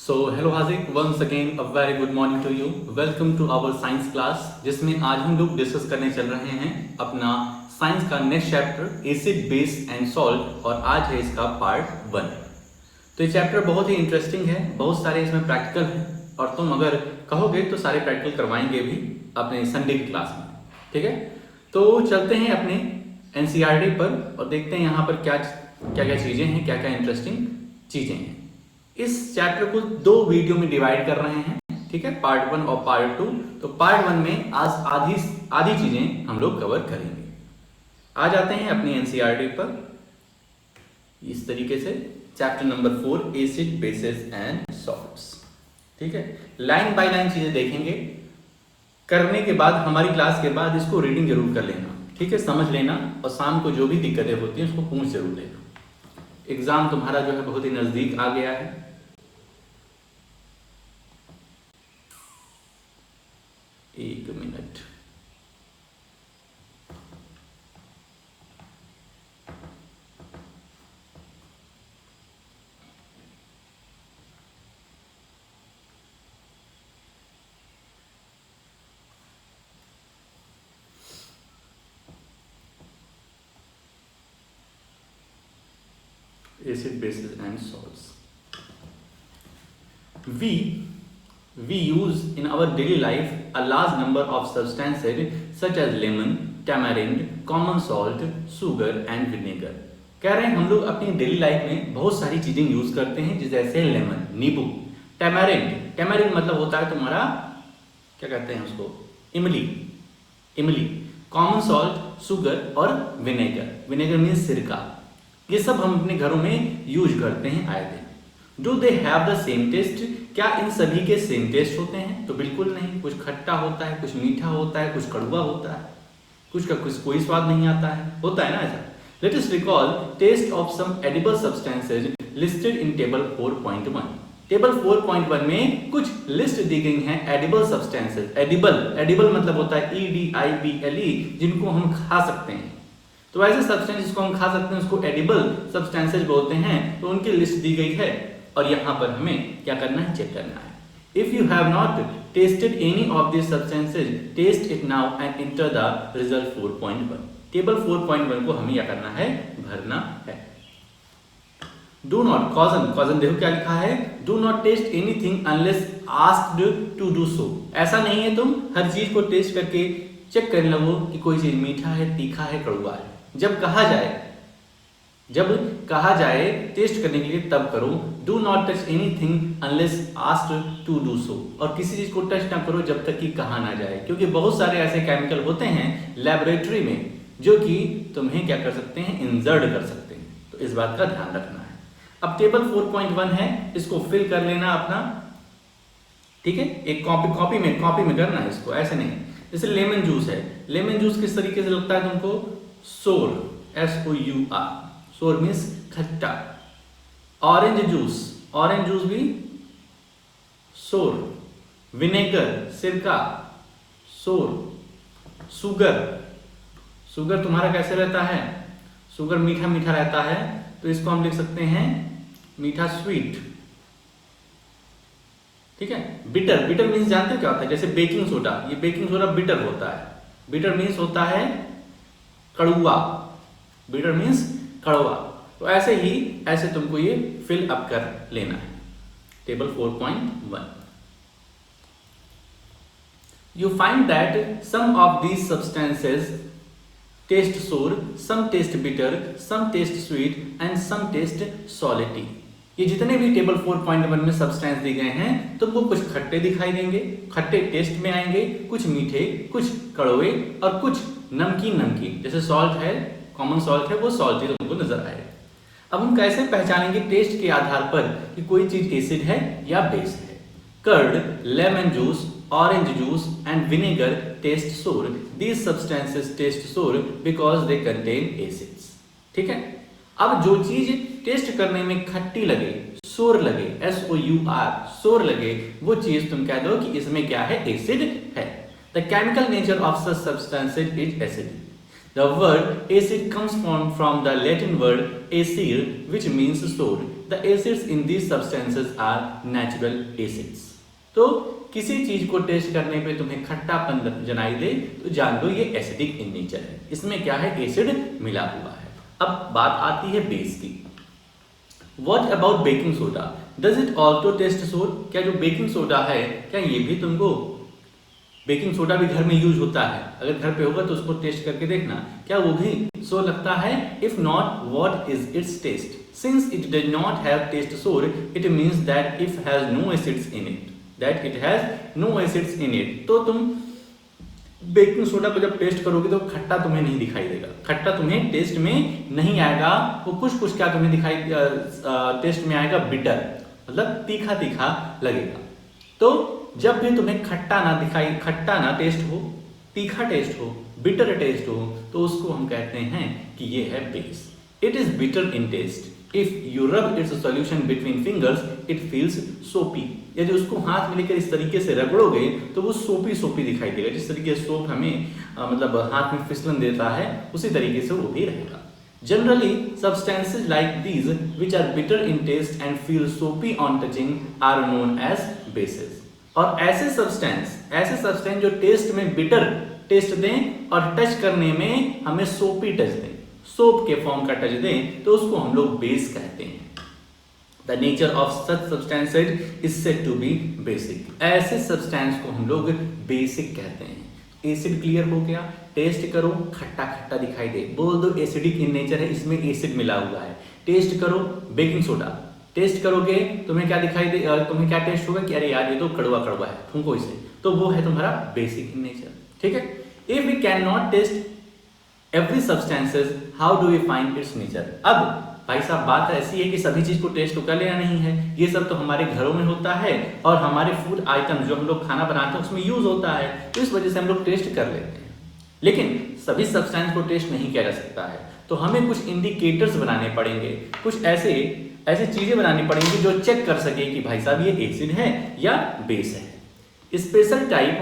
Hello हाजिक, once again a very good morning to you. Welcome to our science class, जिसमें आज हम लोग डिस्कस करने चल रहे हैं अपना साइंस का next chapter acid base and salt, और आज है इसका पार्ट 1। तो ये चैप्टर बहुत ही इंटरेस्टिंग है, बहुत सारे इसमें प्रैक्टिकल हैं, और तुम अगर कहोगे तो सारे प्रैक्टिकल करवाएंगे भी अपने संडे की क्लास में। ठीक है, तो चलते हैं अपने एनसीईआरटी पर और देखते हैं यहाँ पर क्या क्या चीज़ें हैं, क्या क्या इंटरेस्टिंग चीज़ें हैं। इस चैप्टर को 2 वीडियो में डिवाइड कर रहे हैं, ठीक है, पार्ट 1 और पार्ट 2। तो पार्ट 1 में आज आधी चीजें हम लोग कवर करेंगे। आ जाते हैं अपनी एनसीईआरटी पर इस तरीके से। Chapter number 4 acid bases and salts. ठीक है, लाइन बाय लाइन चीजें देखेंगे। करने के बाद हमारी क्लास के बाद इसको रीडिंग जरूर कर लेना, ठीक है, समझ लेना, और शाम को जो भी दिक्कतें होती हैं उसको पूछ जरूर लेना। एग्जाम तुम्हारा जो है बहुत ही नजदीक आ गया है। एक minute, acid bases and salts. We use in our daily life a large number of substances such as lemon, tamarind, common salt, sugar and vinegar. कह रहे हैं हम लोग अपनी डेली लाइफ में बहुत सारी चीजें यूज करते हैं, जैसे लेमन नींबू, टैमरिंड मतलब होता है तुम्हारा क्या कहते हैं उसको, इमली, कॉमन सॉल्ट शुगर, और विनेगर मीन्स सिरका। ये सब हम अपने घरों में यूज करते हैं आए दिन। Do they have the same taste? क्या इन सभी के सेम टेस्ट होते हैं? तो बिल्कुल नहीं। कुछ खट्टा होता है, कुछ मीठा होता है, कुछ कड़वा होता है, कुछ का कुछ कोई स्वाद नहीं आता है, होता है ना ऐसा। Let us recall taste of some edible substances listed in table 4.1। Table 4.1 में कुछ लिस्ट दी गई हैं एडिबल सब्सटेंसेज। एडिबल मतलब होता है EDIBLE, जिनको हम खा सकते हैं। तो ऐसे सब्सटेंस जिसको हम खा सकते हैं उसको एडिबल सब्सटेंसेज बोलते हैं। तो उनकी लिस्ट दी गई है, और यहाँ पर हमें क्या करना है, चेक करना है। If you have not tasted any of this substances, taste it now and enter the result 4.1। Table 4.1 को हमें क्या करना है, भरना है। डू नॉट, कॉजन देखो क्या लिखा है, do not taste anything unless asked to do so. ऐसा नहीं है तुम हर चीज को टेस्ट करके चेक करने लगो कि कोई चीज मीठा है, तीखा है, कड़वा है। जब कहा जाए टेस्ट करने के लिए तब करो। Do not touch anything unless asked to do so. और किसी चीज को टच ना करो जब तक कि कहा ना जाए, क्योंकि बहुत सारे ऐसे केमिकल होते हैं लेबोरेटरी में जो कि तुम्हें क्या कर सकते हैं, इंजर्ड कर सकते हैं। तो इस बात का ध्यान रखना है। अब टेबल 4.1 है, इसको फिल कर लेना अपना, ठीक है। एक कॉपी में करना है इसको, ऐसे नहीं। जैसे लेमन जूस है, लेमन जूस किस तरीके से लगता है तुमको, सोर, SOUR, सोर मीन्स खट्टा। ऑरेंज जूस भी सोर। विनेगर सिरका, सोर। शुगर तुम्हारा कैसे रहता है, शुगर मीठा रहता है, तो इसको हम लिख सकते हैं मीठा, स्वीट, ठीक है। बिटर मीन्स जानते हो क्या होता है, जैसे बेकिंग सोडा, ये बेकिंग सोडा बिटर होता है। बिटर मीन्स होता है कड़वा, बिटर मीन्स कड़वा। तो ऐसे तुमको ये फिल अप कर लेना है। Table 4.1। You find that some of these substances taste sour, some taste bitter, some taste sweet and some taste salty। ये जितने भी टेबल 4.1 में सब्सटेंस दिए गए हैं तुमको कुछ खट्टे दिखाई देंगे, खट्टे टेस्ट में आएंगे, कुछ मीठे, कुछ कड़वे, और कुछ नमकीन। जैसे सॉल्ट है, कॉमन सॉल्ट है, वो सॉल्टी तुमको नजर आएगा। अब हम कैसे पहचानेंगे टेस्ट के आधार पर कि कोई चीज एसिड है या बेस है। Curd, lemon juice, orange juice and vinegar taste sour. These substances taste sour because they contain acids. ठीक है। अब जो चीज टेस्ट करने में खट्टी लगे, सोर लगे, SOUR, सोर लगे, वो चीज तुम कह दो कि इसमें क्या है, एसिड है। The chemical nature of such substances is acid. The word acid comes from the Latin word acere, which means sour. The acids in these substances are natural acids. तो किसी चीज को टेस्ट करने पे तुम्हें खट्टापन जनाई दे तो जान लो ये एसिडिक इन नेचर है, इसमें क्या है, एसिड मिला हुआ है। अब बात आती है बेस की। What about baking soda? Does it also taste sour? क्या जो बेकिंग सोडा है क्या ये भी तुमको, बेकिंग सोडा भी घर में यूज होता है, अगर घर पे होगा तो उसको टेस्ट करके देखना क्या वो भी सो लगता है? If not, what is its taste? Since it does not have taste sour, it means that it has no acids in it. That it has no acids in it. तो तुम बेकिंग सोडा को जब test करोगे तो खट्टा तुम्हें नहीं दिखाई देगा, खट्टा तुम्हें टेस्ट में नहीं आएगा, वो कुछ कुछ क्या तुम्हें दिखाई टेस्ट में आएगा, बिटर, मतलब तीखा तीखा लगेगा। तो जब भी तुम्हें खट्टा ना टेस्ट हो, तीखा टेस्ट हो, बिटर टेस्ट हो, तो उसको हम कहते हैं कि ये है base. It is bitter in taste. If you rub its solution between fingers it feels soapy. यदि उसको हाथ में लेकर इस तरीके से रगड़ोगे तो वो सोपी सोपी दिखाई देगा, जिस तरीके से सोप हमें मतलब हाथ में फिसलन देता है उसी तरीके से वो भी रहेगा। Generally substances like these which are bitter in taste and feel soapy on touching are known as bases. और ऐसे सब्सटेंस जो टेस्ट में बिटर टेस्ट दें और टच करने में हमें सोपी टच दें, सोप के फॉर्म का टच दें, तो उसको हम लोग बेस कहते हैं। The nature of such substances is said to be basic. ऐसे सब्सटेंस को हम लोग बेसिक कहते हैं। एसिड क्लियर हो गया, टेस्ट करो खट्टा खट्टा दिखाई दे, बोल दो एसिडिक इन नेचर है, इसमें एसिड मिला हुआ है। टेस्ट करो बेकिंग सोडा, टेस्ट करोगे तुम्हें क्या दिखाई दे, तुम्हें क्या टेस्ट होगा कि अरे यार ये तो कड़वा कड़वा है, फूंको इसे, तो वो है तुम्हारा बेसिक इन नेचर। ठीक है। If we can not test every substances how do we find its nature. अब भाई साहब बात ऐसी है कि सभी चीज को टेस्ट तो कर लेना नहीं है, ये सब तो हमारे घरों में होता है और हमारे फूड आइटम जो हम लोग खाना बनाते हैं उसमें यूज होता है, तो इस वजह से हम लोग टेस्ट कर लेते हैं। लेकिन सभी सब्सटेंस को टेस्ट नहीं किया जा सकता है, तो हमें कुछ इंडिकेटर्स बनाने पड़ेंगे, कुछ ऐसे चीजें बनानी पड़ेंगी जो चेक कर सके कि भाई साहब ये एसिड है या बेस है। Special type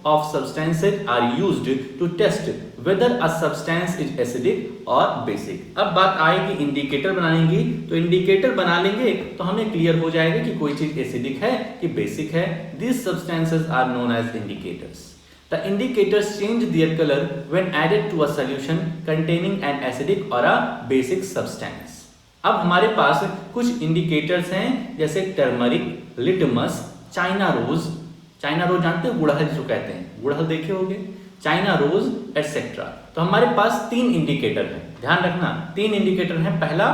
of substances are used to test whether a substance is acidic or basic। अब बात आएगी इंडिकेटर बनाने की, तो इंडिकेटर बना लेंगे तो हमें क्लियर हो जाएगा कि कोई चीज एसिडिक है कि बेसिक है। These substances are known as indicators. The indicators change their color when added to a solution containing an acidic or a basic substance। अब हमारे पास कुछ इंडिकेटर्स हैं जैसे टर्मरिक, लिटमस, चाइना रोज जानते हो, गुड़हल जिसको कहते हैं, गुड़हल देखे होंगे, चाइना रोज एटसेट्रा। तो हमारे पास 3 इंडिकेटर हैं, ध्यान रखना 3 इंडिकेटर हैं। पहला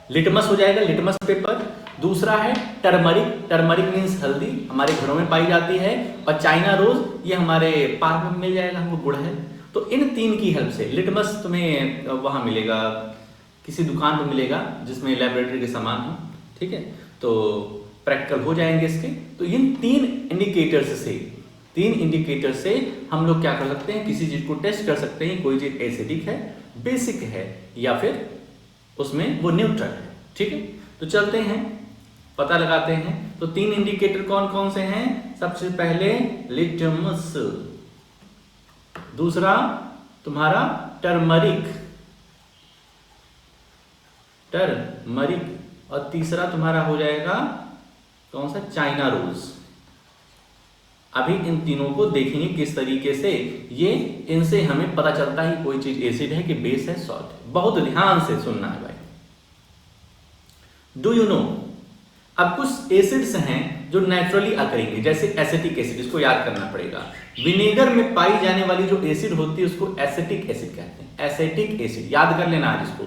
लिटमस हो जाएगा, लिटमस पेपर। दूसरा है टर्मरिक मीन्स हल्दी, हमारे घरों में पाई जाती है। और चाइना रोज ये हमारे पार्क में मिल जाएगा हमको, गुड़हल। तो इन 3 की हेल्प से लिटमस तुम्हें वहां मिलेगा, किसी दुकान पर मिलेगा जिसमें लेबोरेटरी के सामान हो, ठीक है, तो प्रैक्टिकल हो जाएंगे इसके। तो इन 3 इंडिकेटर से हम लोग क्या कर सकते हैं, किसी चीज को टेस्ट कर सकते हैं, कोई चीज एसिडिक है, बेसिक है या फिर उसमें वो न्यूट्रल है। ठीक है, तो चलते हैं पता लगाते हैं। तो 3 इंडिकेटर कौन कौन से हैं? सबसे पहले लिटमस, दूसरा तुम्हारा टर्मरिक, और तीसरा तुम्हारा हो जाएगा कौन सा, चाइना रोज। अभी इन तीनों को देखेंगे किस तरीके से ये, इनसे हमें पता चलता है कोई चीज एसिड है कि बेस है, सॉल्ट है। बहुत ध्यान से सुनना है भाई। डू यू नो, अब कुछ एसिड्स हैं जो नेचुरली अकरेंगे, जैसे एसिटिक एसिड, इसको याद करना पड़ेगा। विनेगर में पाई जाने वाली जो एसिड होती है उसको एसिटिक एसिड कहते हैं, एसिटिक एसिड याद कर लेना आज इसको।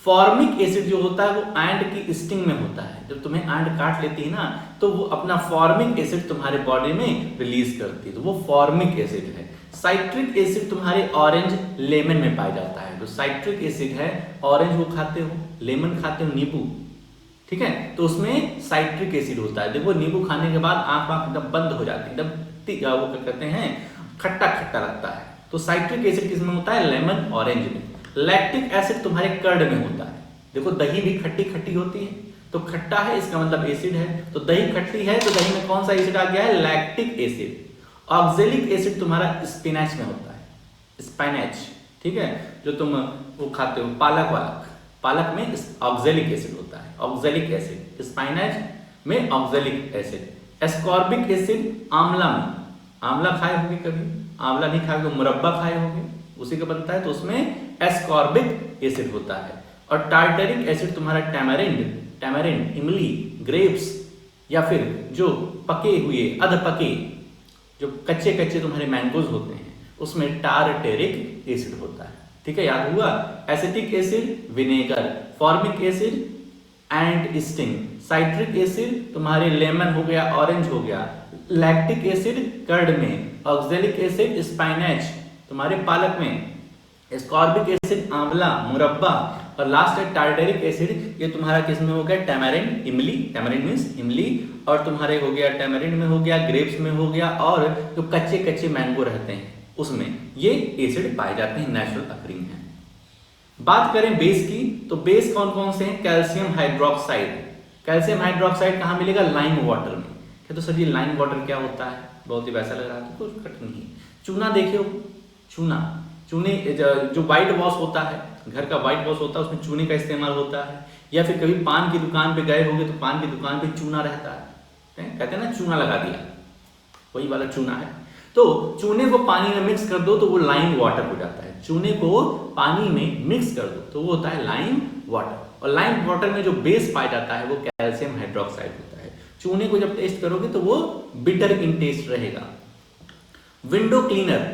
फॉर्मिक एसिड जो होता है वो एंड की स्टिंग में होता है, जब तुम्हें एंड काट लेती है ना तो वो अपना फॉर्मिक एसिड तुम्हारे बॉडी में रिलीज करती है, तो वो फॉर्मिक एसिड है। साइट्रिक एसिड तुम्हारे ऑरेंज लेमन में पाया जाता है, तो साइट्रिक एसिड है, ऑरेंज वो खाते हो, लेमन खाते हो, नींबू, ठीक है, तो उसमें साइट्रिक एसिड होता है। देखो नींबू खाने के बाद आंख एकदम बंद हो जाती है, एकदम वो क्या कहते हैं, खट्टा खट्टा लगता है। तो साइट्रिक एसिड किसमें होता है, लेमन ऑरेंज में। लैक्टिक एसिड तुम्हारे कर्ड में होता है। देखो दही भी खट्टी खट्टी होती है, तो खट्टा है इसका मतलब एसिड है, तो दही खट्टी है तो दही में कौन सा एसिड आ गया है, लैक्टिक एसिड। ऑक्जेलिक एसिड तुम्हारा स्पिनच में होता है, स्पिनच, ठीक है, जो तुम वो खाते हो, पालक वालक, पालक में ऑक्जेलिक एसिड होता है, ऑक्जेलिक एसिड। स्पाइनच में ऑक्जेलिक एसिड। एस्कॉर्बिक एसिड आंवला में, आंवला खाए होंगे कभी, आंवला नहीं खाए होंगे, मुरब्बा खाए होंगे, उसी का बनता है, तो उसमें एस्कॉर्बिक एसिड होता है। और टार्टरिक एसिड तुम्हारा टैमरिंड, टैमरिंड, इमली, ग्रेप्स, या फिर जो पके हुए अध पके जो कच्चे कच्चे तुम्हारे मैंगोज होते हैं उसमें टार्टेरिक एसिड होता है। ठीक है, याद हुआ। Acetic acid vinegar, formic acid and sting, citric acid तुम्हारे लेमन हो गया, ऑरेंज हो गया, लैक्टिक एसिड कर्ड में, ऑक्जेलिक एसिड स्पाइनच तुम्हारे पालक में, एस्कॉर्बिक एसिड आंवला, मुरब्बा, और लास्ट है टार्टेरिक एसिड, ये तुम्हारा किस में हो गया, टैमरिंड, इमली, टैमरिंड मींस इमली, और तुम्हारे हो गया टैमरिंड में हो गया, ग्रेप्स में हो गया, और जो कच्चे कच्चे मैंगो रहते हैं उसमें ये एसिड पाए जाते हैं, नेचुरल अकरिंग है। बात करें बेस की, तो बेस कौन कौन से हैं, कैल्शियम हाइड्रोक्साइड। कैल्शियम हाइड्रोक्साइड कहाँ मिलेगा, लाइम वाटर में। क्या तो सर ये लाइम वाटर क्या होता है, बहुत ही वैसा लग रहा है, तो कुछ कठिन नहीं। चूना देखियो, चूना, चूने जो व्हाइट वॉश होता है, घर का व्हाइट वॉश होता है, उसमें चूने का इस्तेमाल होता है। या फिर कभी पान की दुकान पे गए होंगे तो पान की दुकान पे चूना रहता है, कहते हैं ना चूना लगा दिया, वही वाला चूना है। तो चूने को पानी में मिक्स कर दो तो वो लाइम वाटर हो जाता है। चूने को पानी में मिक्स कर दो तो वो होता है लाइम वाटर। और लाइम वाटर में जो बेस पाया जाता है वो कैल्शियम हाइड्रोक्साइड होता है। चूने को जब टेस्ट करोगे तो वो बिटर इन टेस्ट रहेगा। विंडो क्लीनर,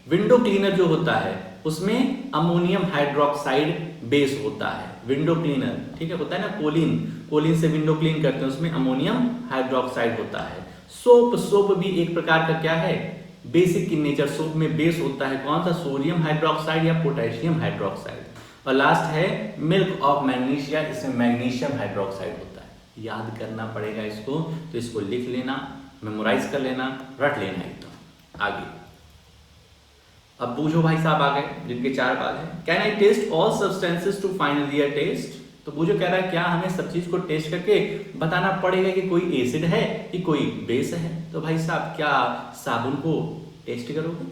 विंडो क्लीनर जो होता है उसमें अमोनियम हाइड्रोक्साइड बेस होता है। विंडो क्लीनर, ठीक है, होता है ना कोलिन, कोलिन से विंडो क्लीन करते हैं, उसमें अमोनियम हाइड्रोक्साइड होता है। सोप, सोप भी एक प्रकार का क्या है, बेसिक इन नेचर। सोप में बेस होता है कौन सा, सोडियम हाइड्रोक्साइड या पोटेशियम हाइड्रोक्साइड। और लास्ट है मिल्क ऑफ मैग्नीशिया, इसमें मैग्नीशियम हाइड्रोक्साइड होता है। याद करना पड़ेगा इसको, तो इसको लिख लेना, मेमोराइज कर लेना, रट लेना एकदम। आगे अब बूझो भाई साहब आ गए, जिनके 4 बाल हैं। Can I taste all substances to find their taste. तो बूझो कह रहा है क्या हमें सब चीज को टेस्ट करके बताना पड़ेगा कि कोई एसिड है कि कोई बेस है। तो भाई साहब क्या साबुन को टेस्ट करोगे,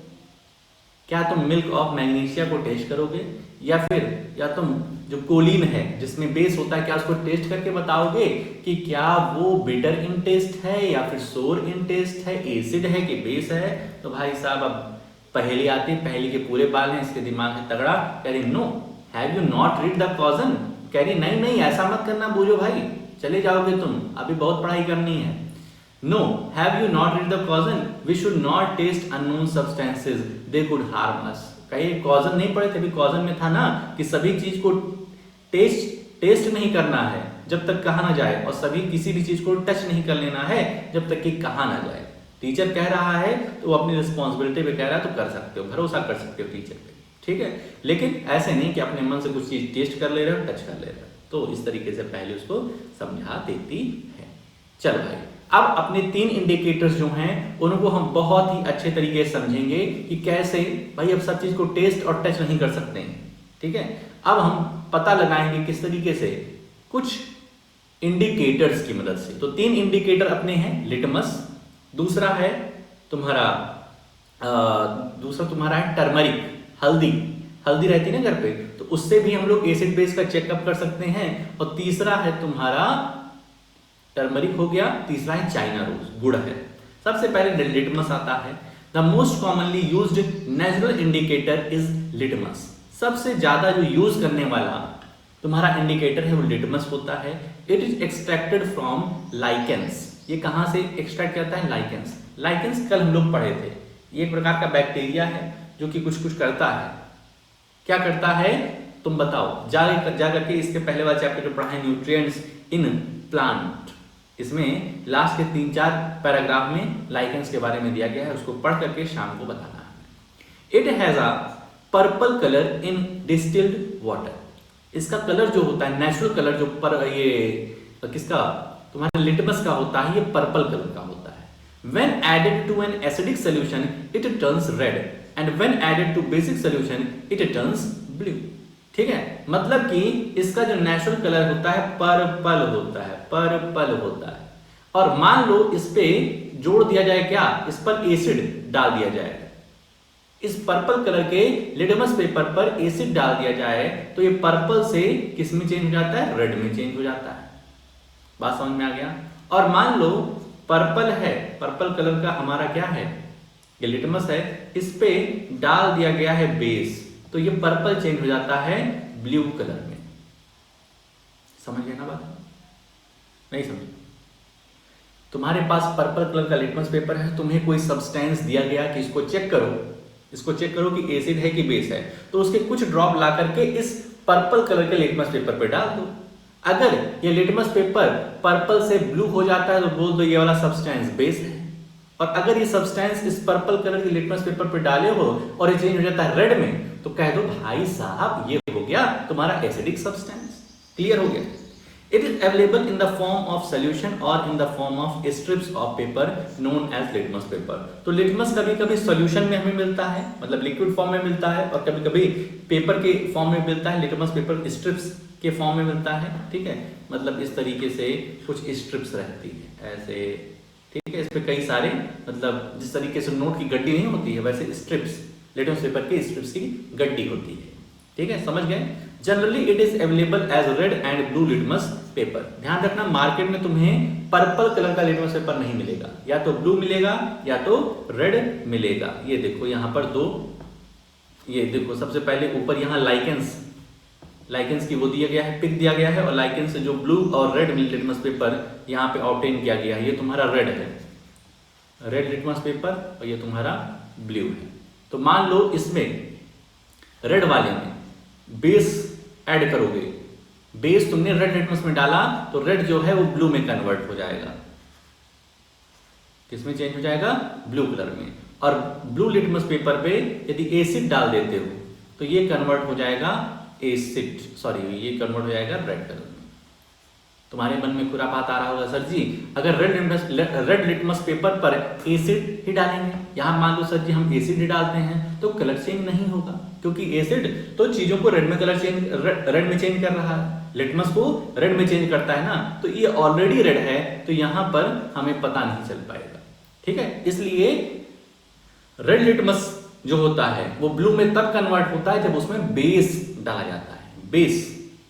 क्या तुम मिल्क ऑफ मैग्नीशिया को टेस्ट करोगे, या तुम जो कोलिन है जिसमें बेस होता है क्या उसको टेस्ट करके बताओगे कि क्या वो बिटर इन टेस्ट है या फिर सोर इन टेस्ट है, एसिड है कि बेस है। तो भाई साहब अब पहेली आती है, पहेली के पूरे बाल हैं, इसके दिमाग है तगड़ा। कह रही no, have you not read the caution. कह रही नहीं नहीं ऐसा मत करना बूझो भाई, चले जाओगे तुम, अभी बहुत पढ़ाई करनी है। No, have you not read the caution, we should not taste unknown substances, they could harm us. कहीं कॉजन नहीं पढ़े थे, अभी कॉजन में था ना कि सभी चीज को टेस्ट नहीं करना है जब तक कहा ना जाए, और सभी किसी भी चीज को टच नहीं कर लेना है जब तक कि कहा ना जाए। टीचर कह रहा है तो वो अपनी रिस्पॉन्सिबिलिटी पे कह रहा है तो कर सकते हो, भरोसा कर सकते हो टीचर पे, ठीक है। लेकिन ऐसे नहीं कि अपने मन से कुछ चीज टेस्ट कर ले रहे हो, टच कर ले रहे हो। तो इस तरीके से पहले उसको समझा देती है। चल भाई, अब अपने 3 इंडिकेटर्स जो हैं उनको हम बहुत ही अच्छे तरीके से समझेंगे कि कैसे भाई अब सब चीज को टेस्ट और टच नहीं कर सकते हैं, ठीक है। अब हम पता लगाएंगे किस तरीके से, कुछ इंडिकेटर्स की मदद से। तो 3 इंडिकेटर अपने हैं, लिटमस, दूसरा है तुम्हारा है टर्मरिक, हल्दी, हल्दी रहती है ना घर पे, तो उससे भी हम लोग एसिड बेस का चेकअप कर सकते हैं। और तीसरा है तुम्हारा टर्मरिक हो गया, तीसरा है चाइना रोज, गुड़ है। सबसे पहले लिटमस आता है। The most commonly used natural indicator is litmus. सबसे ज्यादा जो यूज करने वाला तुम्हारा इंडिकेटर है वो लिटमस होता है। It is extracted from lichens. ये कहां से एक्सट्रैक्ट करता है, लाइकेंस। लाइकेंस कल हम लोग पढ़े थे, ये एक प्रकार का बैक्टीरिया है जो कि कुछ कुछ करता है। क्या करता है तुम बताओ, जा करके इसके पहले वाले चैप्टर जो पढ़ा है न्यूट्रिएंट्स इन प्लांट, इसमें लास्ट के 3-4 पैराग्राफ में लाइकेंस के बारे में दिया गया है, उसको पढ़ करके शाम को बताना है। It has a purple colour in distilled water. इसका कलर जो होता है, नेचुरल कलर जो ये किसका, तुम्हारे लिटमस का होता है, ये पर्पल कलर का होता है। When added to an acidic solution, it turns red, and when added to basic solution, it turns blue. ठीक है, मतलब कि इसका जो नेचुरल कलर होता है पर्पल होता है, पर्पल होता है। और मान लो इस पे जोड़ दिया जाए क्या, इस पर एसिड डाल दिया जाए, इस पर्पल कलर के लिटमस पेपर पर एसिड डाल दिया जाए तो ये पर्पल से किस में चेंज हो जाता है, रेड में चेंज हो जाता है। बात समझ में आ गया। और मान लो पर्पल है, पर्पल कलर का हमारा क्या है, ये लिटमस है, इस पे डाल दिया गया है बेस, तो ये पर्पल चेंज हो जाता है ब्लू कलर में। समझ गए ना बात? नहीं समझ? तुम्हारे पास पर्पल कलर का लिटमस पेपर है, तुम्हें कोई सब्सटेंस दिया गया कि इसको चेक करो, इसको चेक करो कि एसिड है कि बेस है, तो उसके कुछ ड्रॉप ला करके इस पर्पल कलर के लिटमस पेपर पे डाल दो। अगर ये लिटमस पेपर पर्पल से ब्लू हो जाता है तो बोल दो ये वाला सब्सटेंस बेस है। और अगर ये सब्सटेंस इस पर्पल कलर के लिटमस पेपर पे डाले हो और ये चेंज हो जाता है रेड में, तो कह दो भाई साहब ये हो गया तुम्हारा एसिडिक सब्सटेंस। क्लियर हो गया? It is available in the form of solution or in the form of strips of paper known as litmus paper। तो लिटमस कभी कभी सॉल्यूशन में हमें मिलता है, मतलब लिक्विड फॉर्म में मिलता है, और कभी कभी पेपर के फॉर्म में मिलता है, लिटमस पेपर स्ट्रिप्स के फॉर्म में मिलता है। ठीक है, मतलब इस तरीके से कुछ स्ट्रिप्स रहती है ऐसे। ठीक है, इस पे कई सारे, मतलब जिस तरीके से नोट की गड्डी नहीं होती है वैसे स्ट्रिप्स, लिटमस पेपर के स्ट्रिप्स की गड्डी होती है। ठीक है, समझ गए? Generally it is available as red and blue litmus paper. ध्यान रखना मार्केट में तुम्हें पर्पल कलर का लिटमस पेपर नहीं मिलेगा, या तो ब्लू मिलेगा या तो रेड मिलेगा। ये देखो यहाँ पर दो, ये देखो सबसे पहले ऊपर यहाँ लाइकेंस की वो दिया गया है, पिक दिया गया है, और लाइकेंस से जो ब्लू और रेड लिटमस पेपर यहाँ पे ऑब्टेन किया गया है, ये तुम्हारा रेड है, रेड लिटमस पेपर, और ये तुम्हारा ब्लू है। तो मान लो इसमें रेड वाले में बेस ऐड करोगे, बेस तुमने रेड लिटमस में डाला तो रेड जो है वो ब्लू में कन्वर्ट हो जाएगा। किसमें चेंज हो जाएगा? ब्लू कलर में। और ब्लू लिटमस पेपर पे यदि एसिड डाल देते हो तो ये कन्वर्ट हो जाएगा एसिड, सॉरी ये कन्वर्ट हो जाएगा रेड कलर में। तुम्हारे मन में खुरापात आ रहा होगा, सर जी अगर रेड लिटमस पेपर पर एसिड ही डालेंगे, यहाँ मान लो सर जी हम एसिड ही डालते हैं तो कलर चेंज नहीं होगा, क्योंकि एसिड तो चीजों को रेड में चेंज कर रहा है, लिटमस को रेड में चेंज करता है ना, तो ये ऑलरेडी रेड है, तो यहाँ पर हमें पता नहीं चल पाएगा। ठीक है, इसलिए रेड लिटमस जो होता है वो ब्लू में तब कन्वर्ट होता है जब उसमें बेस डाला जाता है, बेस,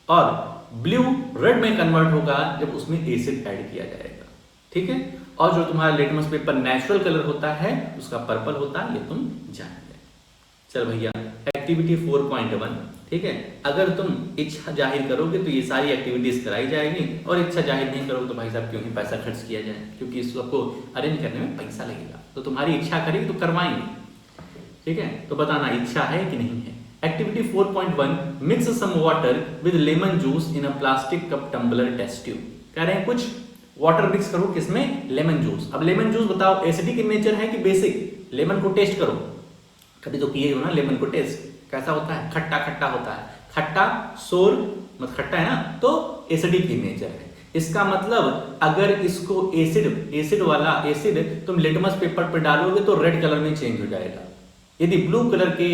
और ब्लू रेड में कन्वर्ट होगा जब उसमें एसिड ऐड किया जाएगा। ठीक है, और जो तुम्हारा लिटमस पेपर नेचुरल कलर होता है उसका पर्पल होता है, ये तुम जान गए। चल भैया एक्टिविटी 4.1। ठीक है, अगर तुम इच्छा जाहिर करोगे तो ये सारी एक्टिविटीज कराई जाएगी, और इच्छा जाहिर नहीं करोगे तो भाई साहब क्यों ही पैसा खर्च किया जाए, क्योंकि इस सबको अरेंज करने में पैसा लगेगा। तो तुम्हारी इच्छा करेगी तो करवाएंगे। ठीक है, तो बताना इच्छा है कि नहीं है। Activity 4.1 mix some water with lemon juice in a plastic cup tumbler test tube. कह रहे हैं कुछ वाटर मिक्स करो, किसमें? Lemon juice. अब लेमन जूस बताओ एसिडिक इन नेचर है कि बेसिक? लेमन को टेस्ट करो, कभी तो किए हो ना लेमन को टेस्ट, कैसा होता है? खट्टा खट्टा होता है, खट्टा सोर मत खट्टा है ना, तो एसिडिक इन नेचर है। इसका मतलब अगर इसको एसिड वाला एसिड तुम लिटमस पेपर पर डालोगे तो रेड कलर में चेंज हो जाएगा। यदि ब्लू कलर के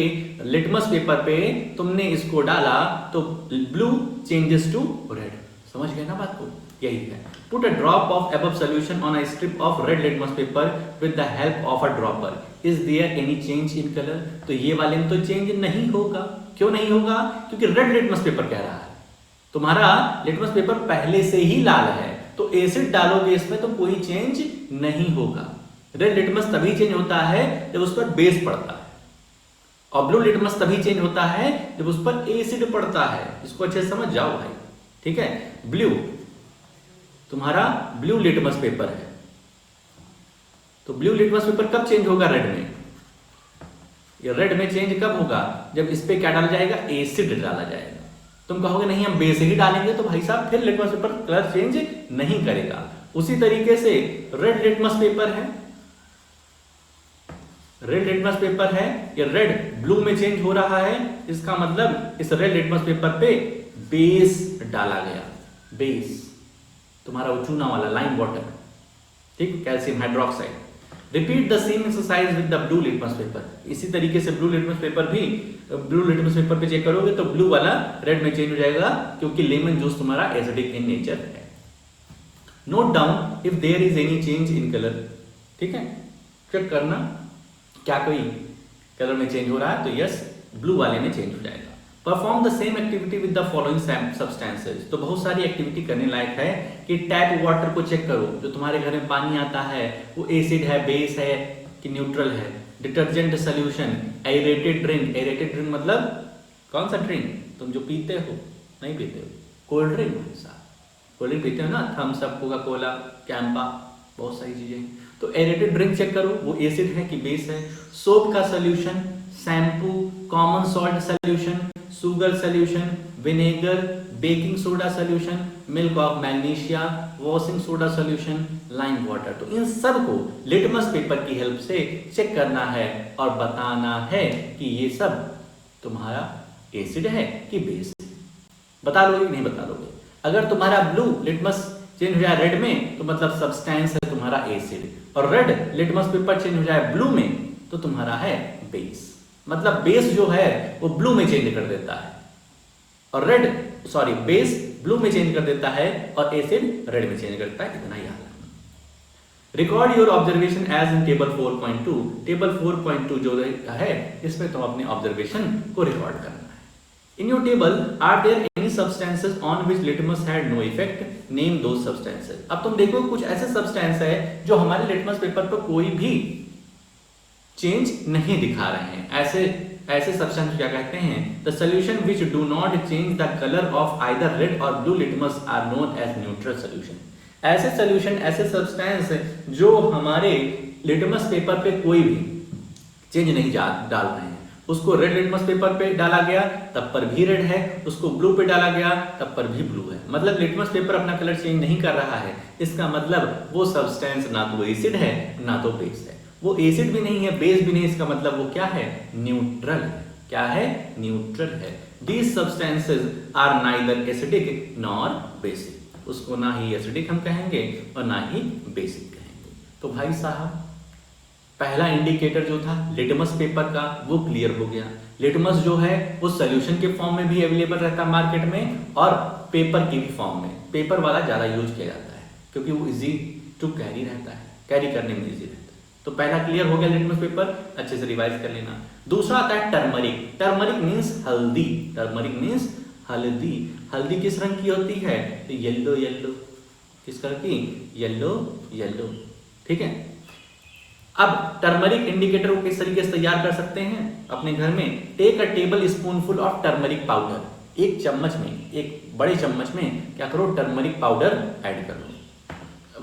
लिटमस पेपर पे तुमने इसको डाला तो ब्लू चेंजेस टू रेड। समझ गए ना बात को? यही है। Put a drop of above solution on a strip of red litmus paper with the help of a dropper. Is there any change in colour? तो ये वाले में तो चेंज नहीं होगा। क्यों नहीं होगा? क्योंकि रेड लिटमस पेपर कह रहा है, तुम्हारा लिटमस पेपर पहले से ही लाल है, तो एसिड डालोगे इसमें तो कोई चेंज नहीं होगा। रेड लिटमस तभी चेंज होता है जब उस पर बेस पड़ता है, और ब्लू लिटमस तभी चेंज होता है जब उस पर एसिड पड़ता है। इसको अच्छे से समझ जाओ भाई। ठीक है, ब्लू तुम्हारा ब्लू लिटमस पेपर है, तो ब्लू लिटमस पेपर कब चेंज होगा? रेड में। ये रेड में चेंज कब होगा? जब इस पे क्या डाला जाएगा? एसिड डाला जाएगा। तुम कहोगे नहीं हम बेस ही डालेंगे, तो भाई साहब फिर लिटमस पेपर कलर चेंज नहीं करेगा। उसी तरीके से रेड लिटमस पेपर है, रेड लिटमस पेपर है, ये रेड ब्लू में चेंज हो रहा है, इसका मतलब इस रेड लिटमस पेपर पे बेस डाला गया। बेस तुम्हारा वो चूना वाला लाइम वाटर, ठीक, calcium hydroxide. Repeat the same exercise with the blue litmus paper. इसी तरीके से ब्लू लिटमस पेपर भी, ब्लू लिटमस पेपर पे चेक करोगे तो ब्लू वाला रेड में चेंज हो जाएगा, क्योंकि लेमन जूस तुम्हारा एसिडिक इन नेचर है। Note down if there is any change in colour. ठीक है, चेक करना क्या कोई कलर में चेंज हो रहा है तो यस ब्लू वाले में चेंज हो जाएगा। Perform the same activity with the following substances. तो बहुत सारी एक्टिविटी करने लायक है कि टैप वाटर को चेक करो, जो तुम्हारे घर में पानी आता है वो एसिड है, बेस है कि न्यूट्रल है। Detergent solution, aerated drink. Aerated drink मतलब कौन सा ड्रिंक तुम जो पीते हो, नहीं पीते हो, कोल्ड ड्रिंक भाई साहब, कोल्ड ड्रिंक पीते हो ना, Thums Up, Coca Cola, Campa, बहुत सारी चीजें। तो एरेटेड ड्रिंक चेक करो वो एसिड है कि बेस है। सोप का solution, shampoo, common salt solution, sugar solution, vinegar, baking soda solution, milk of magnesia, washing soda solution, lime water. तो इन सब को लिटमस पेपर की हेल्प से चेक करना है और बताना है कि ये सब तुम्हारा एसिड है कि बेस है। बता लोगे कि नहीं बता लोगे? अगर तुम्हारा ब्लू लिटमस चेंज हो जाए रेड में तो मतलब सब्सटेंस है तुम्हारा एसिड, और रेड लिटमस पेपर चेंज हो जाए ब्लू में तो तुम्हारा है बेस। मतलब बेस जो है वो ब्लू में चेंज कर देता है, और बेस ब्लू में चेंज कर देता है और एसिड रेड में चेंज करता है। इतना याद रखना। Record your observation as in table 4.2। Table 4.2 जो है इसमें तुम अपने ऑब्जर्वेशन को रिकॉर्ड करना है। In your table are there any substances on which litmus had no effect, name those substances. अब तुम देखो कुछ ऐसे सब्सटेंस है जो हमारे लिटमस पेपर पर कोई भी चेंज नहीं दिखा रहे हैं। ऐसे सब्सटेंस क्या कहते हैं? The solution which do not change the colour of either red or blue litmus are known as neutral solution. ऐसे सोल्यूशन, ऐसे सब्सटेंस जो हमारे लिटमस पेपर पे कोई भी चेंज नहीं डाल रहे हैं। उसको रेड लिटमस पेपर पे डाला गया तब पर भी रेड है, उसको ब्लू पे डाला गया तब पर भी ब्लू है। मतलब लिटमस पेपर अपना कलर चेंज नहीं कर रहा है। इसका मतलब वो सब्सटेंस ना तो एसिड है ना तो बेस है। वो एसिड भी नहीं है, बेस भी नहीं, इसका मतलब वो क्या है? न्यूट्रल है। क्या है? न्यूट्रल है। These substances are neither acidic nor basic. उसको ना ही एसिडिक हम कहेंगे और ना ही बेसिक कहेंगे। तो भाई साहब पहला इंडिकेटर जो था लिटमस पेपर का वो क्लियर हो गया। लिटमस जो है वो सोल्यूशन के फॉर्म में भी अवेलेबल रहता है मार्केट में और पेपर की भी फॉर्म में। पेपर वाला ज्यादा यूज किया जाता है क्योंकि वो इजी टू कैरी रहता है, कैरी करने में इजी रहता है। तो पहला क्लियर हो गया लिटमस पेपर, अच्छे से रिवाइज कर लेना। दूसरा आता है टर्मरिक। टर्मरिक मीन्स हल्दी। टर्मरिक मीन्स हल्दी। हल्दी किस रंग की होती है? तो येलो येलो। किस कलर की? Yellow yellow. ठीक है। अब टर्मरिक इंडिकेटर को किस तरीके से तैयार कर सकते हैं अपने घर में? Take a tablespoonful of turmeric powder. एक चम्मच में, एक बड़े चम्मच में क्या करो? टर्मरिक पाउडर ऐड कर लो,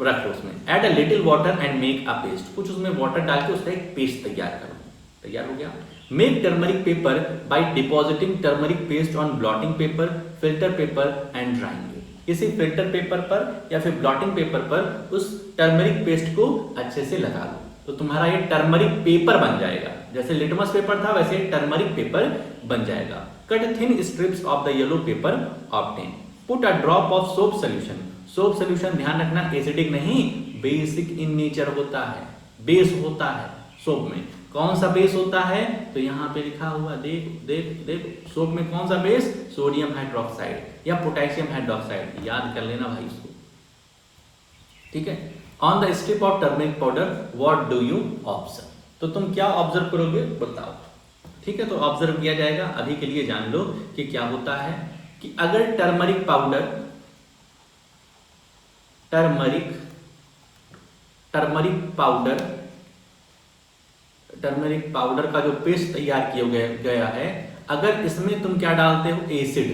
रखो उसमें। Add a little water and make a paste. कुछ उसमें वाटर डाल के उसका एक पेस्ट तैयार करो। तैयार हो गया। Make turmeric paper by depositing turmeric paste on blotting paper, filter paper and drawing. किसी फिल्टर पेपर पर या फिर ब्लॉटिंग पेपर पर उस टर्मरिक पेस्ट को अच्छे से लगा लो तो तुम्हारा ये टर्मरिक पेपर बन जाएगा। जैसे लिटमस पेपर था वैसे टर्मरिक पेपर बन जाएगा। Cut thin strips of the yellow paper obtain. Put a drop of soap solution. Soap solution ध्यान रखना एसिडिक नहीं, बेसिक इन नेचर होता है, बेस होता है सोप में। कौन सा बेस होता है? तो यहाँ पे लिखा हुआ देख देख देख, सोप में कौन सा बेस? सोडियम हाइड्रोक्साइड या पोटेशियम हाइड्रोक्साइड। याद कर लेना भाई इसको। ठीक है। On the strip of turmeric powder what do you observe? तो तुम क्या ऑब्जर्व करोगे बताओ। ठीक है, तो ऑब्जर्व किया जाएगा। अभी के लिए जान लो कि क्या होता है कि अगर टर्मरिक पाउडर का जो पेस्ट तैयार किया गया है, अगर इसमें तुम क्या डालते हो? एसिड।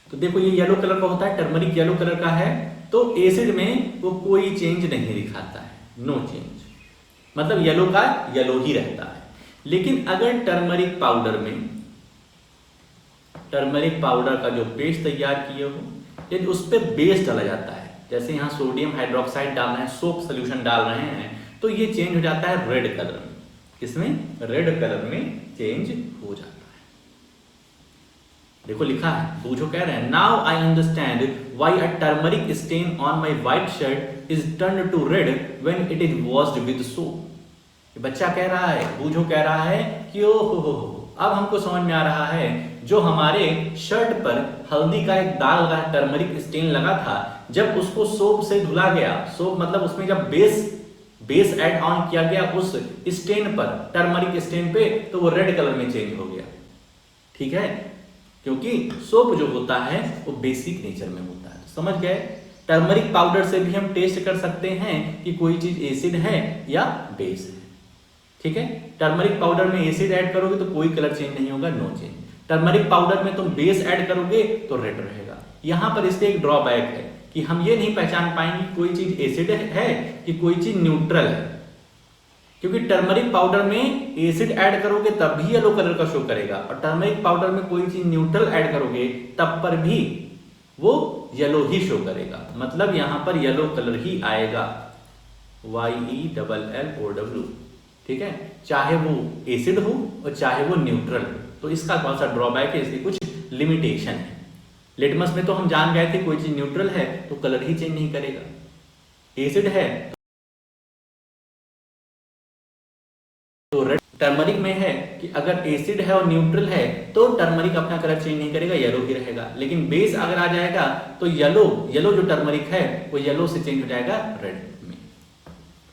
तो देखो ये येलो कलर का होता है, टर्मरिक येलो कलर का है, तो एसिड में वो कोई चेंज नहीं दिखाता है, नो चेंज, मतलब येलो का येलो ही रहता है। लेकिन अगर टर्मरिक पाउडर का जो पेस्ट तैयार किए हो, यदि उस पर बेस डाला जाता है, जैसे यहाँ सोडियम हाइड्रोक्साइड डाल रहे हैं, सोप सोल्यूशन डाल रहे हैं, तो ये चेंज हो जाता है रेड कलर में। किसमें? रेड कलर में चेंज हो जाता है। देखो लिखा है, बूझो कह रहे हैं, now I understand why a turmeric stain on my white shirt is turned to red when it is washed with soap. बच्चा कह रहा है, बूझो कह रहा है कि ओ हो, अब हमको समझ में आ रहा है, जो हमारे शर्ट पर हल्दी का एक दाग लगा, टर्मरिक स्टेन लगा था, जब उसको सोप से धुला गया, सोप मतलब उसमें जब बेस बेस ऐड ऑन किया गया उस स्टेन पर, टर्मरिक स्टेन पे, तो वो रेड कलर में चेंज हो गया। ठीक है, क्योंकि सोप जो होता है वो बेसिक नेचर में होता है। तो समझ गए, टर्मरिक पाउडर से भी हम टेस्ट कर सकते हैं कि कोई चीज एसिड है या बेस है। ठीक है, टर्मरिक पाउडर में एसिड ऐड करोगे तो कोई कलर चेंज नहीं होगा, नो चेंज। टर्मरिक पाउडर में तुम बेस ऐड करोगे तो रेड रहेगा। यहां पर इसके एक ड्रॉबैक है कि हम ये नहीं पहचान पाएंगे कोई चीज एसिड है कि कोई चीज न्यूट्रल है, क्योंकि टर्मरिक पाउडर में एसिड ऐड करोगे तब भी येलो कलर का शो करेगा, और टर्मरिक पाउडर में कोई चीज न्यूट्रल ऐड करोगे तब पर भी वो येलो ही शो करेगा। मतलब यहां पर येलो कलर ही आएगा, YELLOW। ठीक है, चाहे वो एसिड हो और चाहे वो न्यूट्रल हो। तो इसका कौन सा ड्रॉबैक है, इसकी कुछ लिमिटेशन है। लिटमस में तो हम जान गए थे कोई चीज न्यूट्रल है तो कलर ही चेंज नहीं करेगा, एसिड है तो रेड। टर्मरिक में है कि अगर एसिड है और न्यूट्रल है तो टर्मरिक अपना कलर चेंज नहीं करेगा, येलो ही रहेगा। लेकिन बेस अगर आ जाएगा तो येलो जो टर्मरिक है वो येलो से चेंज हो जाएगा रेड में।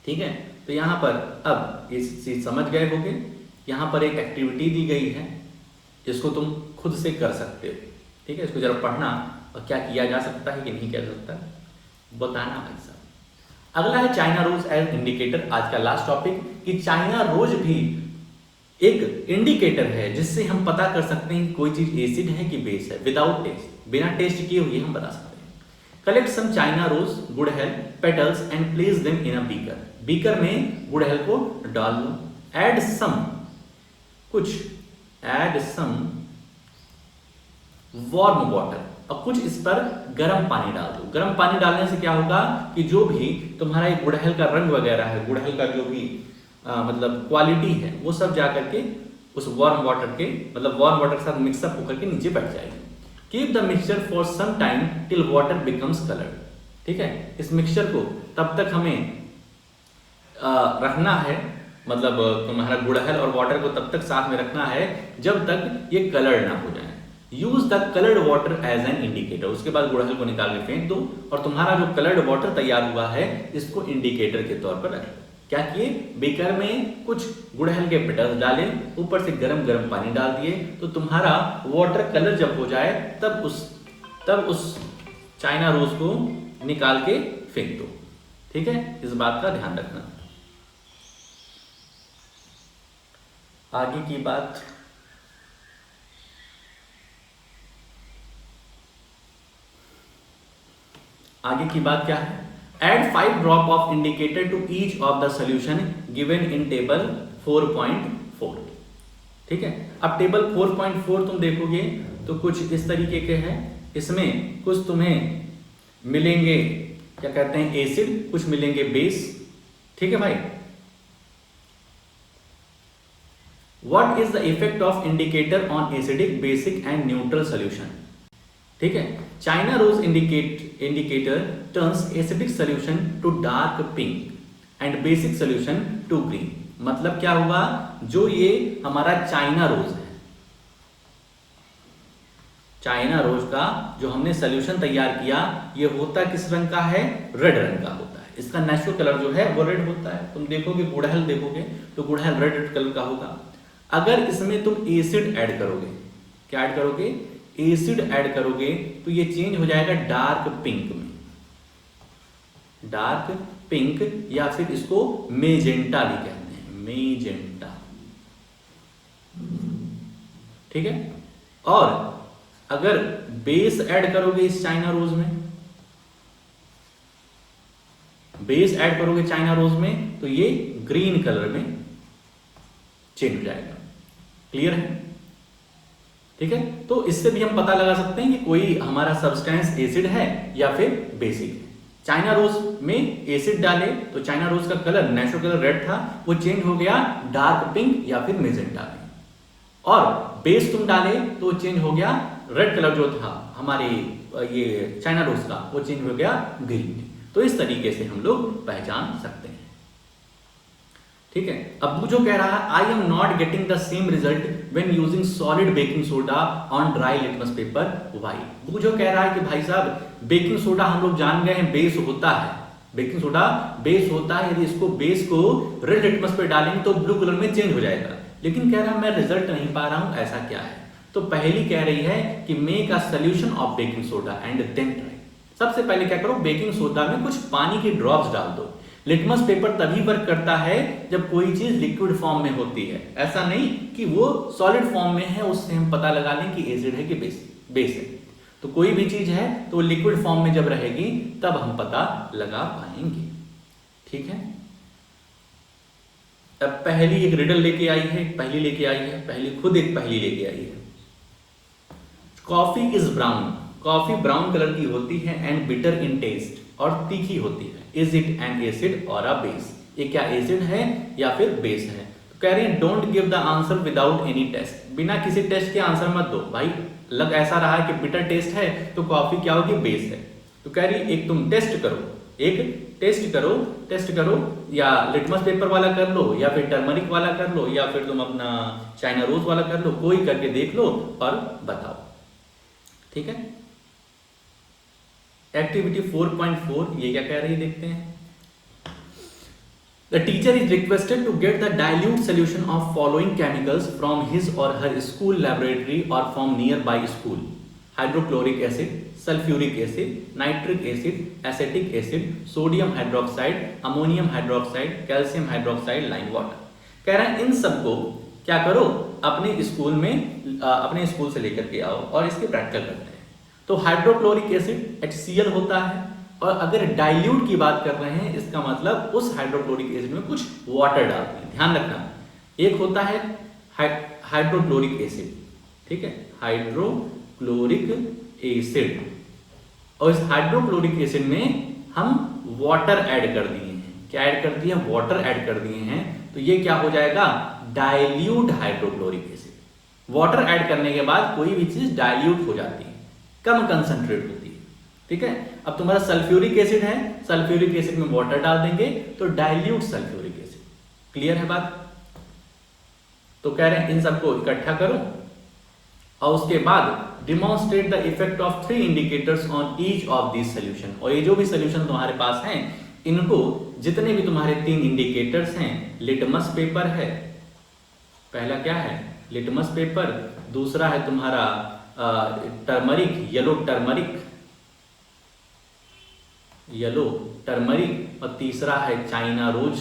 ठीक है, तो यहां पर अब इस चीज समझ गए होंगे। यहां पर एक एक्टिविटी दी गई है, इसको तुम खुद से कर सकते हो। ठीक है, इसको जरा पढ़ना और क्या किया जा सकता है कि नहीं किया जा सकता बताना भाई साहब। अगला है चाइना रोज एज इंडिकेटर, आज का लास्ट टॉपिक, कि चाइना रोज भी एक इंडिकेटर है जिससे हम पता कर सकते हैं कि कोई चीज एसिड है कि बेस है, विदाउट टेस्ट, बिना टेस्ट किए हुए हम बता सकते हैं। कलेक्ट सम चाइना रोज गुड़हल petals and place them in a beaker. Beaker में गुड़हल को डाल दो। ऐड सम वार्म वाटर, और कुछ इस पर गर्म पानी डाल दो। गर्म पानी डालने से क्या होगा कि जो भी तुम्हारा ये गुड़हल का रंग वगैरह है, गुड़हल का जो भी मतलब क्वालिटी है, वो सब जाकर के उस वार्म वाटर के साथ मिक्सअप होकर के नीचे बैठ जाएगी। Keep the mixture for some time till water becomes coloured. ठीक है, इस मिक्सचर को तब तक हमें रखना है, मतलब तुम्हारा गुड़हल और वाटर को तब तक साथ में रखना है जब तक ये कलर्ड ना हो जाए। Use the coloured water as an indicator. उसके बाद गुड़हल को निकाल के फेंक दो और तुम्हारा जो कलर्ड वाटर तैयार हुआ है इसको इंडिकेटर के तौर पर रख। क्या किए, बेकर में कुछ गुड़हल के पेटल्स डाले, ऊपर से गरम गरम पानी डाल दिए, तो तुम्हारा वाटर कलर जब हो जाए तब उस चाइना रोज को निकाल के फेंक दो। ठीक है, इस बात का ध्यान रखना। आगे की बात, क्या है, add 5 drop of indicator to each of the solution given in table 4.4। ठीक है, अब टेबल 4.4 तुम देखोगे तो कुछ इस तरीके के हैं। इसमें कुछ तुम्हें मिलेंगे क्या कहते हैं एसिड, कुछ मिलेंगे बेस। ठीक है भाई, what is the effect of indicator on acidic, basic and neutral solution. ठीक है, China rose indicator turns acidic solution to dark pink and basic solution to green. मतलब क्या होगा, जो ये हमारा चाइना रोज है, चाइना रोज का जो हमने सोल्यूशन तैयार किया, ये होता किस रंग का है, रेड रंग का होता है। इसका नेचुरल कलर जो है वो रेड होता है। तुम देखोगे गुड़हल देखोगे तो गुड़हल रेड कलर का होगा। अगर इसमें तुम एसिड ऐड करोगे, क्या ऐड करोगे, एसिड ऐड करोगे, तो ये चेंज हो जाएगा डार्क पिंक में, डार्क पिंक, या फिर इसको मेजेंटा भी कहते हैं, मेजेंटा। ठीक है, और अगर बेस ऐड करोगे इस चाइना रोज में, बेस ऐड करोगे चाइना रोज में, तो ये ग्रीन कलर में चेंज हो जाएगा। क्लियर है? ठीक है, तो इससे भी हम पता लगा सकते हैं कि कोई हमारा सब्सटेंस एसिड है या फिर बेसिक है। चाइना रोज में एसिड डाले तो चाइना रोज का कलर, नेचुरल कलर रेड था, वो चेंज हो गया डार्क पिंक या फिर मेजेंटा में। और बेस तुम डाले तो चेंज हो गया, रेड कलर जो था हमारे ये चाइना रोज का, वो चेंज हो गया ग्रीन। तो इस तरीके से हम लोग पहचान सकते हैं। ठीक है, अब वो जो कह रहा है, I am not getting the same result when using solid baking soda on dry litmus paper, why. वो जो कह रहा है कि भाई साहब बेकिंग सोडा हम लोग जान गए हैं बेस होता है, बेकिंग सोडा बेस होता है, यदि इसको बेस को रेड लिटमस पे डालेंगे तो ब्लू कलर में चेंज हो जाएगा। लेकिन कह रहा मैं रिजल्ट नहीं पा रहा हूं, ऐसा क्या है? तो पहली कह रही है कि make a solution of baking soda and then try. सबसे पहले क्या करो, बेकिंग सोडा में कुछ पानी की ड्रॉप्स डाल दो। लिटमस पेपर तभी वर्क करता है जब कोई चीज लिक्विड फॉर्म में होती है, ऐसा नहीं कि वो सॉलिड फॉर्म में है उससे हम पता लगा लें कि एसिड है कि बेस है। तो कोई भी चीज है तो लिक्विड फॉर्म में जब रहेगी तब हम पता लगा पाएंगे। ठीक है, अब पहली एक रिडल लेके आई है, एक पहली लेके आई है, पहली खुद एक पहली लेके आई है। Coffee is brown, coffee brown colour की होती है एंड बिटर इन टेस्ट, और तीखी होती है। इज इट एन एसिड और अ बेस? ये क्या एसिड है या फिर बेस है? तो कह रहे हैं don't give the answer without any test, बिना किसी टेस्ट के आंसर मत दो। भाई लग ऐसा रहा है कि बिटर टेस्ट है तो कॉफी क्या होगी, बेस है। तो कह रही एक तुम टेस्ट करो, एक टेस्ट करो या लिटमस पेपर वाला कर लो या फिर टर्मरिक वाला कर लो या फिर तुम अपना चाइना रोज वाला कर लो, कोई करके देख लो और बताओ। ठीक है, एक्टिविटी 4.4 ये क्या कह रही है देखते हैं। The teacher is requested to get the dilute solution of following chemicals from his or her school laboratory or from nearby school: hydrochloric acid, sulfuric acid, nitric acid, acetic acid, sodium hydroxide, ammonium hydroxide, calcium hydroxide, lime water। कह रहे हैं इन सबको क्या करो, अपने school में अपने school से लेकर के आओ और इसके प्रैक्टिकल करते हैं। तो हाइड्रोक्लोरिक एसिड HCl होता है, और अगर डाइल्यूट की बात कर रहे हैं इसका मतलब उस हाइड्रोक्लोरिक एसिड में कुछ वाटर डालते हैं। ध्यान रखना, एक होता है हाइड्रोक्लोरिक एसिड, ठीक है, हाइड्रोक्लोरिक एसिड, और इस हाइड्रोक्लोरिक एसिड में हम वाटर ऐड कर दिए हैं। क्या ऐड कर दिए हैं? वाटर ऐड कर दिए हैं। तो ये क्या हो जाएगा, dilute hydrochloric acid. Water add करने के बाद कोई भी चीज डाइल्यूट हो जाती है, कम कंसंट्रेट होती है। ठीक है, अब तुम्हारा सल्फ्यूरिक एसिड है, सल्फ्यूरिक एसिड में वाटर डाल देंगे तो डाइल्यूट सल्फ्यूरिक एसिड। क्लियर है बात? तो कह रहे हैं इन सबको इकट्ठा करो और उसके बाद demonstrate the effect of 3 indicators on each of this solution. और ये जो भी सोल्यूशन तुम्हारे पास हैं, इनको जितने भी तुम्हारे 3 इंडिकेटर्स हैं, लिटमस पेपर है, पहला क्या है, लिटमस पेपर, दूसरा है तुम्हारा टर्मरिक, येलो टर्मरिक, और तीसरा है चाइना रोज।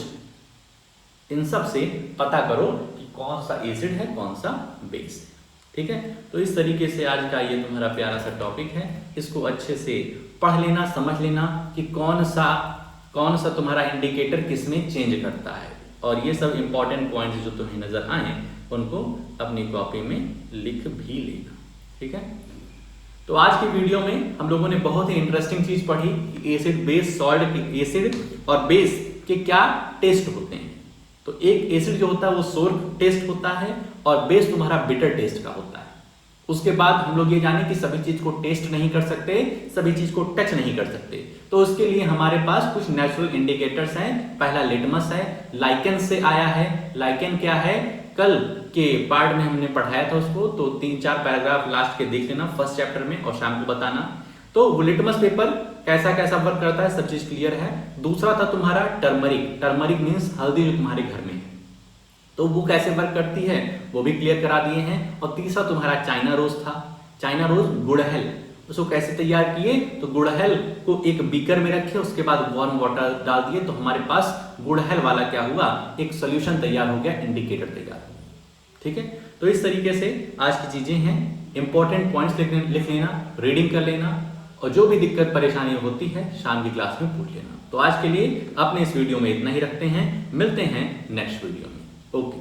इन सब से पता करो कि कौन सा एसिड है, कौन सा बेस है। ठीक है, तो इस तरीके से आज का ये तुम्हारा प्यारा सा टॉपिक है। इसको अच्छे से पढ़ लेना, समझ लेना कि कौन सा तुम्हारा इंडिकेटर किसमें चेंज करता है, और ये सब इंपॉर्टेंट पॉइंट्स जो तुम्हें नजर आए उनको अपनी कॉपी में लिख भी लेना। ठीक है, तो आज की वीडियो में हम लोगों ने बहुत ही इंटरेस्टिंग चीज पढ़ी कि एसिड बेस सॉल्ट, एसिड और बेस के क्या टेस्ट होते हैं। तो एक एसिड जो होता है वो सोर टेस्ट होता है और बेस तुम्हारा बिटर टेस्ट का होता है। उसके बाद हम लोग ये जाने कि सभी चीज को टेस्ट नहीं कर सकते, सभी चीज को टच नहीं कर सकते, तो उसके लिए हमारे पास कुछ नेचुरल इंडिकेटर्स हैं। पहला लिटमस है, लाइकेन से आया है। लाइकेन क्या है, कल के पार्ट में हमने पढ़ाया था उसको, तो 3-4 पैराग्राफ लास्ट के देख लेना फर्स्ट चैप्टर में और शाम को बताना। तो वो लिटमस पेपर कैसा वर्क करता है, सब चीज क्लियर है। दूसरा था तुम्हारा टर्मरिक मीन्स हल्दी जो तुम्हारे घर में है, तो वो कैसे वर्क करती है वो भी क्लियर करा दिए हैं। और तीसरा तुम्हारा चाइना रोज था, चाइना रोज गुड़हल, उसको कैसे तैयार किए, तो गुड़हल को एक बीकर में रखे, उसके बाद वार्म वाटर डाल दिए, तो हमारे पास गुड़हल वाला क्या हुआ, एक सोल्यूशन तैयार हो गया, इंडिकेटर तैयार हो गया। ठीक है, तो इस तरीके से आज की चीजें हैं, इंपॉर्टेंट पॉइंट्स लिख लेना, रीडिंग कर लेना, और जो भी दिक्कत परेशानी होती है शाम की क्लास में पूछ लेना। तो आज के लिए अपने इस वीडियो में इतना ही रखते हैं, मिलते हैं नेक्स्ट वीडियो में। ओके।